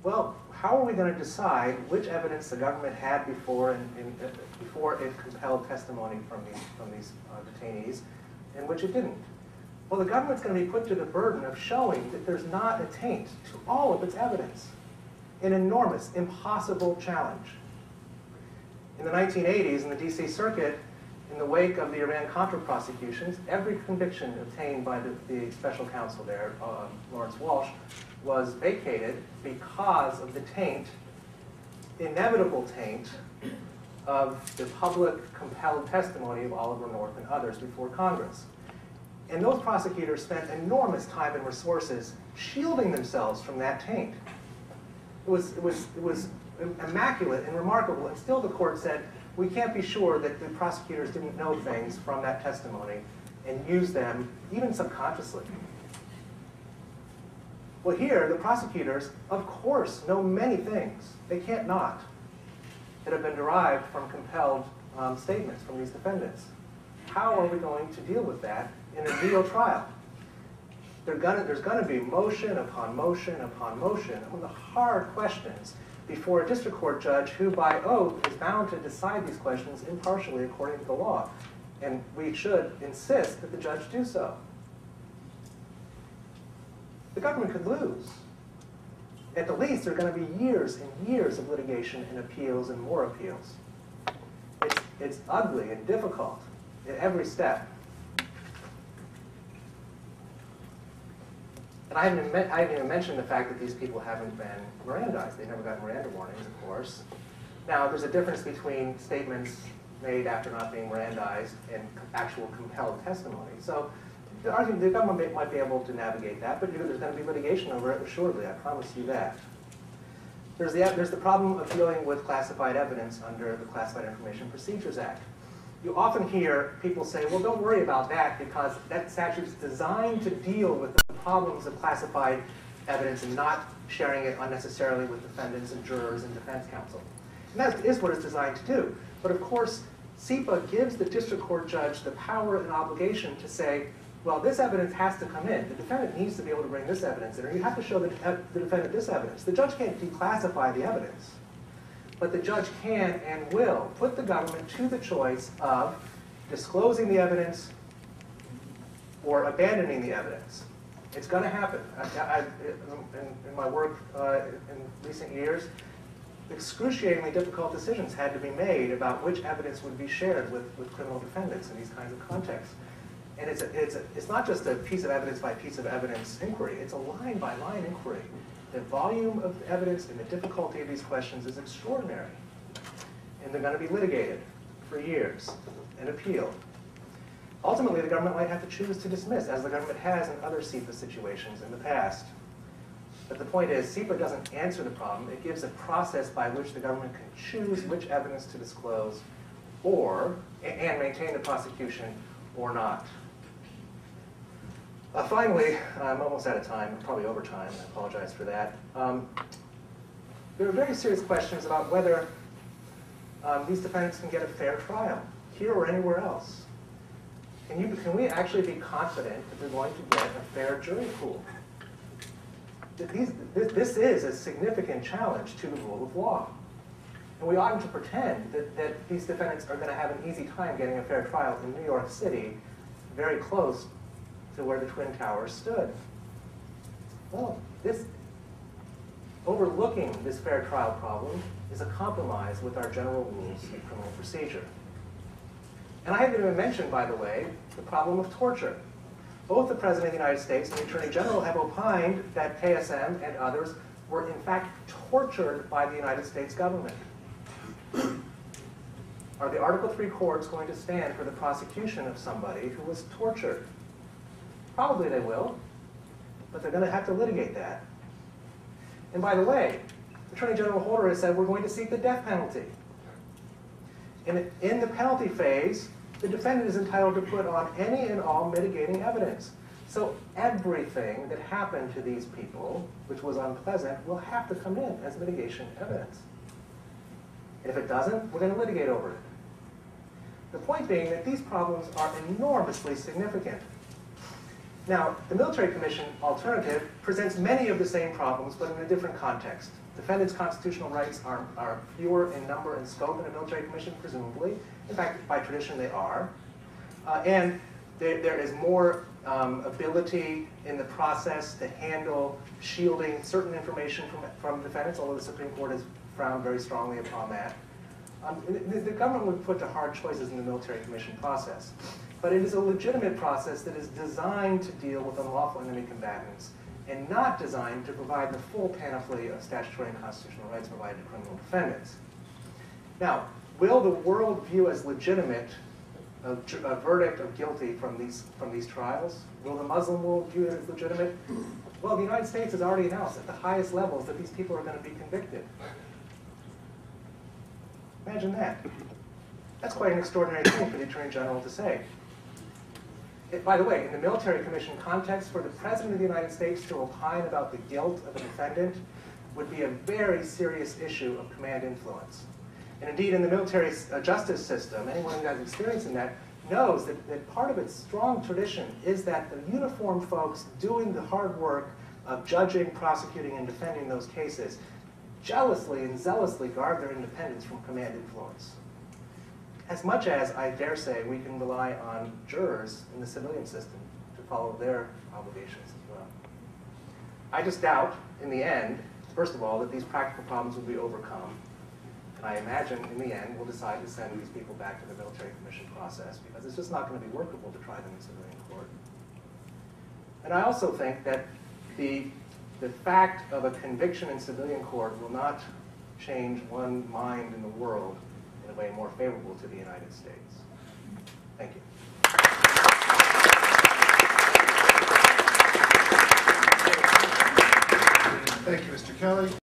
well, how are we going to decide which evidence the government had before before it compelled testimony from these detainees and which it didn't? Well, the government's going to be put to the burden of showing that there's not a taint to all of its evidence. An enormous, impossible challenge. In the 1980s, in the DC Circuit, in the wake of the Iran-Contra prosecutions, every conviction obtained by the special counsel there, Lawrence Walsh, was vacated because of the taint, inevitable taint, of the public compelled testimony of Oliver North and others before Congress. And those prosecutors spent enormous time and resources shielding themselves from that taint. It was immaculate and remarkable, and still the court said, we can't be sure that the prosecutors didn't know things from that testimony and use them, even subconsciously. Well, here, the prosecutors, of course, know many things. They can't not, that have been derived from compelled statements from these defendants. How are we going to deal with that in a real trial? There's going to be motion upon motion upon motion on the hard questions before a district court judge who, by oath, is bound to decide these questions impartially according to the law. And we should insist that the judge do so. The government could lose. At the least, there are going to be years and years of litigation and appeals and more appeals. It's ugly and difficult at every step. And I haven't even mentioned the fact that these people haven't been Mirandized. They never got Miranda warnings, of course. Now, there's a difference between statements made after not being Mirandized and actual compelled testimony. So the government might be able to navigate that, but there's going to be litigation over it, assuredly. I promise you that. There's the problem of dealing with classified evidence under the Classified Information Procedures Act. You often hear people say, well, don't worry about that because that statute is designed to deal with the problems of classified evidence and not sharing it unnecessarily with defendants and jurors and defense counsel. And that is what it's designed to do. But of course, CIPA gives the district court judge the power and obligation to say, well, this evidence has to come in. The defendant needs to be able to bring this evidence in, or you have to show the defendant this evidence. The judge can't declassify the evidence. But the judge can and will put the government to the choice of disclosing the evidence or abandoning the evidence. It's going to happen. In my work in recent years, excruciatingly difficult decisions had to be made about which evidence would be shared with criminal defendants in these kinds of contexts. And it's not just a piece of evidence by piece of evidence inquiry. It's a line by line inquiry. The volume of evidence and the difficulty of these questions is extraordinary. And they're going to be litigated for years and appealed. Ultimately, the government might have to choose to dismiss, as the government has in other CIPA situations in the past. But the point is, CIPA doesn't answer the problem. It gives a process by which the government can choose which evidence to disclose and maintain the prosecution or not. Finally, I'm almost out of time. I'm probably over time. I apologize for that. There are very serious questions about whether these defendants can get a fair trial, here or anywhere else. Can we actually be confident that they're going to get a fair jury pool? This is a significant challenge to the rule of law. And we oughtn't to pretend that these defendants are going to have an easy time getting a fair trial in New York City, very close to where the Twin Towers stood. Well, overlooking this fair trial problem is a compromise with our general rules of criminal procedure. And I haven't even mentioned, by the way, the problem of torture. Both the President of the United States and the Attorney General have opined that KSM and others were in fact tortured by the United States government. Are the Article III courts going to stand for the prosecution of somebody who was tortured? Probably they will, but they're going to have to litigate that. And by the way, Attorney General Holder has said we're going to seek the death penalty. In the penalty phase, the defendant is entitled to put on any and all mitigating evidence. So everything that happened to these people, which was unpleasant, will have to come in as mitigation evidence. And if it doesn't, we're going to litigate over it. The point being that these problems are enormously significant. Now, the military commission alternative presents many of the same problems, but in a different context. Defendants' constitutional rights are fewer in number and scope in a military commission, presumably. In fact, by tradition, they are. And there is more ability in the process to handle shielding certain information from defendants, although the Supreme Court has frowned very strongly upon that. The government would put to hard choices in the military commission process. But it is a legitimate process that is designed to deal with unlawful enemy combatants and not designed to provide the full panoply of statutory and constitutional rights provided to criminal defendants. Now, will the world view as legitimate a verdict of guilty from these trials? Will the Muslim world view it as legitimate? Well, the United States has already announced at the highest levels that these people are going to be convicted. Imagine that. That's quite an extraordinary thing for the Attorney General to say. By the way, in the military commission context, for the President of the United States to opine about the guilt of a defendant would be a very serious issue of command influence. And indeed, in the military justice system, anyone who has experience in that knows that part of its strong tradition is that the uniformed folks doing the hard work of judging, prosecuting, and defending those cases jealously and zealously guard their independence from command influence. As much as, I dare say, we can rely on jurors in the civilian system to follow their obligations as well. I just doubt, in the end, first of all, that these practical problems will be overcome. And I imagine, in the end, we'll decide to send these people back to the military commission process because it's just not going to be workable to try them in civilian court. And I also think that the fact of a conviction in civilian court will not change one mind in the world in a way more favorable to the United States. Thank you. Thank you, Mr. Kelley.